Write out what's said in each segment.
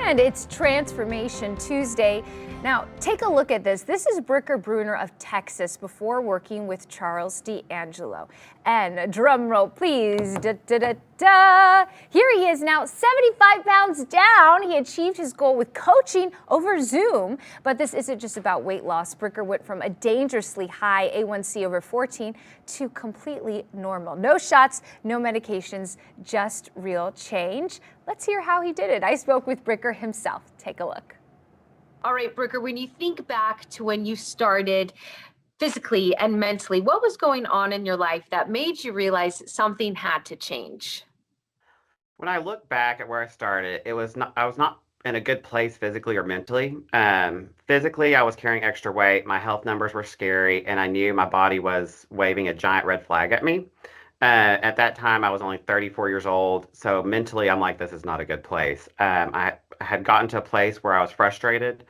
And it's Transformation Tuesday. Now, take a look at this. This is Bricker Bruner of Texas before working with Charles D'Angelo. And drum roll, please. Da, da, da, da. Here he is now, 75 pounds down. He achieved his goal with coaching over Zoom. But this isn't just about weight loss. Bricker went from a dangerously high A1C over 14 to completely normal. No shots, no medications, just real change. Let's hear how he did it. I spoke with Bricker himself. Take a look. All right, Bricker, when you think back to when you started physically and mentally, what was going on in your life that made you realize something had to change? When I look back at where I started, I was not in a good place physically or mentally. Physically, I was carrying extra weight. My health numbers were scary, and I knew my body was waving a giant red flag at me. At that time, I was only 34 years old. So mentally, I'm like, this is not a good place. I had gotten to a place where I was frustrated,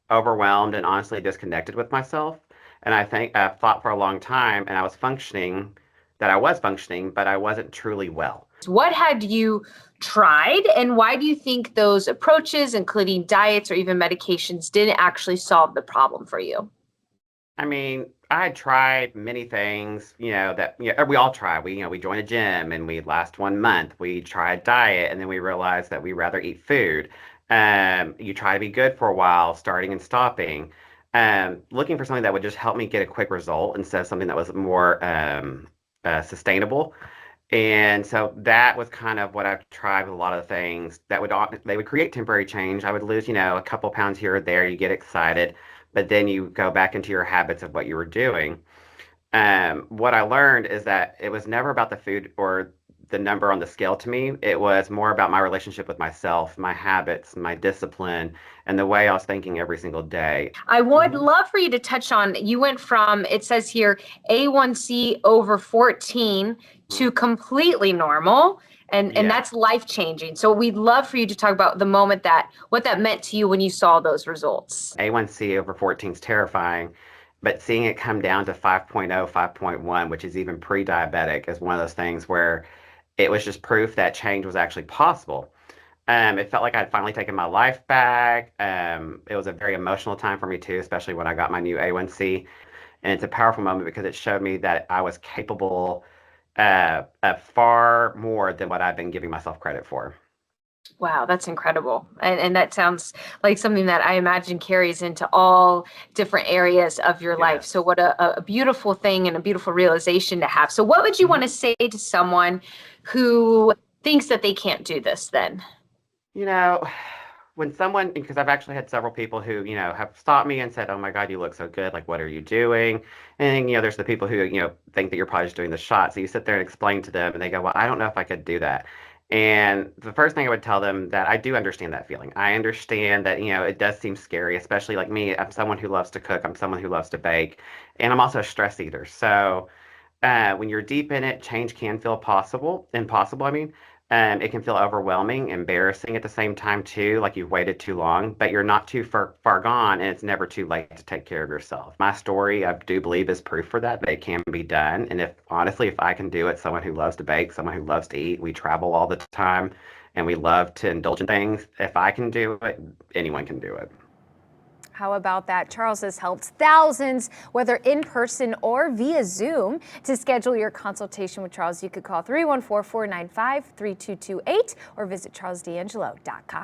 overwhelmed, and honestly disconnected with myself. And I think I thought for a long time, and I was functioning, but I wasn't truly well. What had you tried, and why do you think those approaches, including diets or even medications, didn't actually solve the problem for you? I mean, I tried many things, that we all try. We join a gym and we last 1 month. We try a diet and then we realize that we rather eat food. You try to be good for a while, starting and stopping. Looking for something that would just help me get a quick result instead of something that was more sustainable. And so that was kind of what I've tried with a lot of things that they would create temporary change. I would lose, a couple pounds here or there. You get excited, but then you go back into your habits of what you were doing. What I learned is that it was never about the food or the number on the scale to me. It was more about my relationship with myself, my habits, my discipline, and the way I was thinking every single day. I would love for you to touch on, you went from, it says here, A1C over 14 to completely normal. And that's life changing. So we'd love for you to talk about the moment what that meant to you when you saw those results. A1C over 14 is terrifying, but seeing it come down to 5.0, 5.1, which is even pre-diabetic, is one of those things where it was just proof that change was actually possible. It felt like I'd finally taken my life back. It was a very emotional time for me too, especially when I got my new A1C. And it's a powerful moment because it showed me that I was capable of far more than what I've been giving myself credit for. Wow, that's incredible. And that sounds like something that I imagine carries into all different areas of your life. So what a beautiful thing and a beautiful realization to have. So what would you want to say to someone who thinks that they can't do this then? When someone, because I've actually had several people who, have stopped me and said, oh my God, you look so good. Like, what are you doing? And, there's the people who, think that you're probably just doing the shot. So you sit there and explain to them and they go, well, I don't know if I could do that. And the first thing I would tell them that I do understand that feeling. I understand that, it does seem scary, especially like me. I'm someone who loves to cook. I'm someone who loves to bake. And I'm also a stress eater. So when you're deep in it, change can feel impossible. It can feel overwhelming, embarrassing at the same time too, like you've waited too long, but you're not too far gone, and it's never too late to take care of yourself. My story, I do believe, is proof for that it can be done. And if I can do it, someone who loves to bake, someone who loves to eat, we travel all the time, and we love to indulge in things. If I can do it, anyone can do it. How about that? Charles has helped thousands, whether in person or via Zoom. To schedule your consultation with Charles, you could call 314-495-3228 or visit charlesdangelo.com.